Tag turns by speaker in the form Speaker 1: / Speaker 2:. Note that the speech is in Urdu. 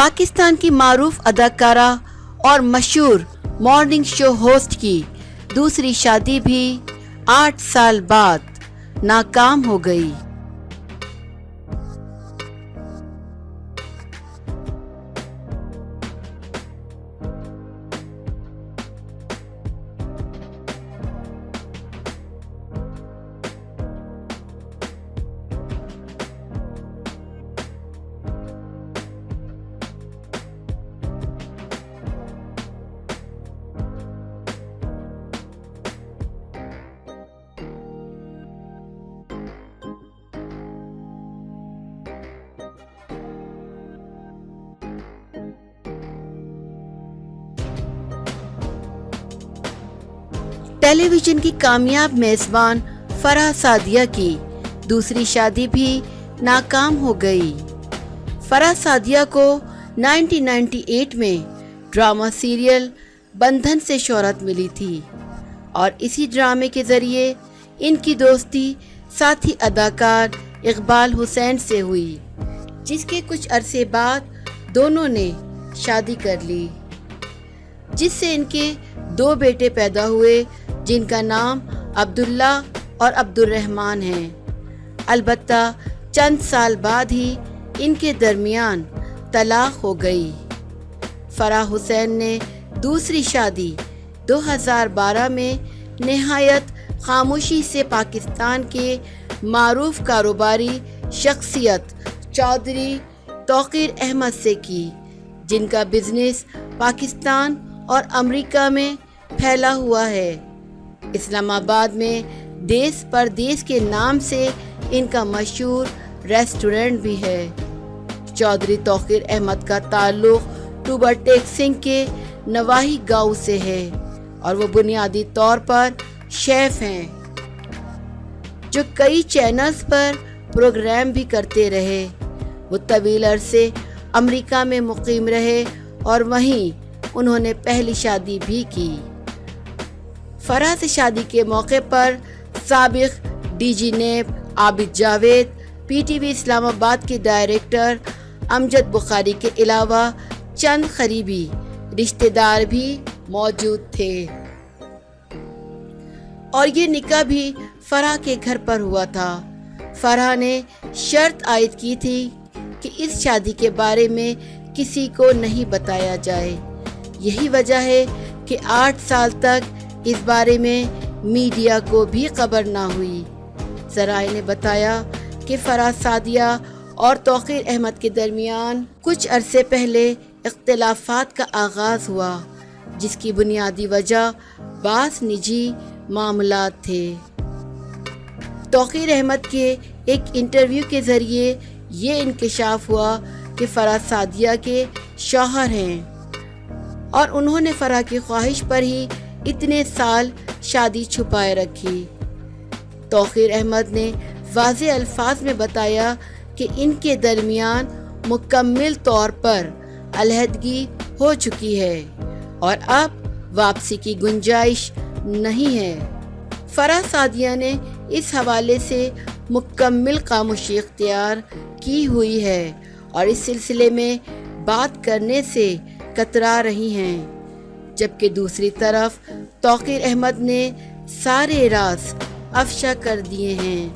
Speaker 1: پاکستان کی معروف اداکارہ اور مشہور مارننگ شو ہوسٹ کی دوسری شادی بھی 8 سال بعد ناکام ہو گئی۔ ٹیلی ویژن کی کامیاب میزبان فرح سعدیہ کی دوسری شادی بھی ناکام ہو گئی۔ فرح سعدیہ کو 1998 میں ڈرامہ سیریل بندھن سے شہرت ملی تھی اور اسی ڈرامے کے ذریعے ان کی دوستی ساتھی اداکار اقبال حسین سے ہوئی، جس کے کچھ عرصے بعد دونوں نے شادی کر لی، جس سے ان کے 2 بیٹے پیدا ہوئے جن کا نام عبداللہ اور عبدالرحمن ہے۔ البتہ چند سال بعد ہی ان کے درمیان طلاق ہو گئی۔ فرح حسین نے دوسری شادی 2012 میں نہایت خاموشی سے پاکستان کے معروف کاروباری شخصیت چودھری توقیر احمد سے کی، جن کا بزنس پاکستان اور امریکہ میں پھیلا ہوا ہے۔ اسلام آباد میں دیس پردیس کے نام سے ان کا مشہور ریسٹورنٹ بھی ہے۔ چودھری توقیر احمد کا تعلق ٹوبا ٹیک سنگھ کے نواحی گاؤں سے ہے اور وہ بنیادی طور پر شیف ہیں، جو کئی چینلز پر پروگرام بھی کرتے رہے۔ وہ طویل عرصے امریکہ میں مقیم رہے اور وہیں انہوں نے پہلی شادی بھی کی۔ فرح سے شادی کے موقع پر سابق ڈی جی نیب عابد جاوید، پی ٹی وی اسلام آباد کے ڈائریکٹر امجد بخاری کے علاوہ چند قریبی رشتہ دار بھی موجود تھے، اور یہ نکاح بھی فرح کے گھر پر ہوا تھا۔ فرح نے شرط عائد کی تھی کہ اس شادی کے بارے میں کسی کو نہیں بتایا جائے۔ یہی وجہ ہے کہ 8 سال تک اس بارے میں میڈیا کو بھی خبر نہ ہوئی۔ ذرائع نے بتایا کہ فرح سعدیہ اور توقیر احمد کے درمیان کچھ عرصے پہلے اختلافات کا آغاز ہوا، جس کی بنیادی وجہ بعض نجی معاملات تھے۔ توقیر احمد کے ایک انٹرویو کے ذریعے یہ انکشاف ہوا کہ فرح سعدیہ کے شوہر ہیں اور انہوں نے فرح کی خواہش پر ہی اتنے سال شادی چھپائے رکھی۔ توقیر احمد نے واضح الفاظ میں بتایا کہ ان کے درمیان مکمل طور پر علیحدگی ہو چکی ہے اور اب واپسی کی گنجائش نہیں ہے۔ فرح سعدیہ نے اس حوالے سے مکمل خاموشی اختیار کی ہوئی ہے اور اس سلسلے میں بات کرنے سے کترا رہی ہیں، جبکہ دوسری طرف توقیر احمد نے سارے راز افشا کر دیے ہیں۔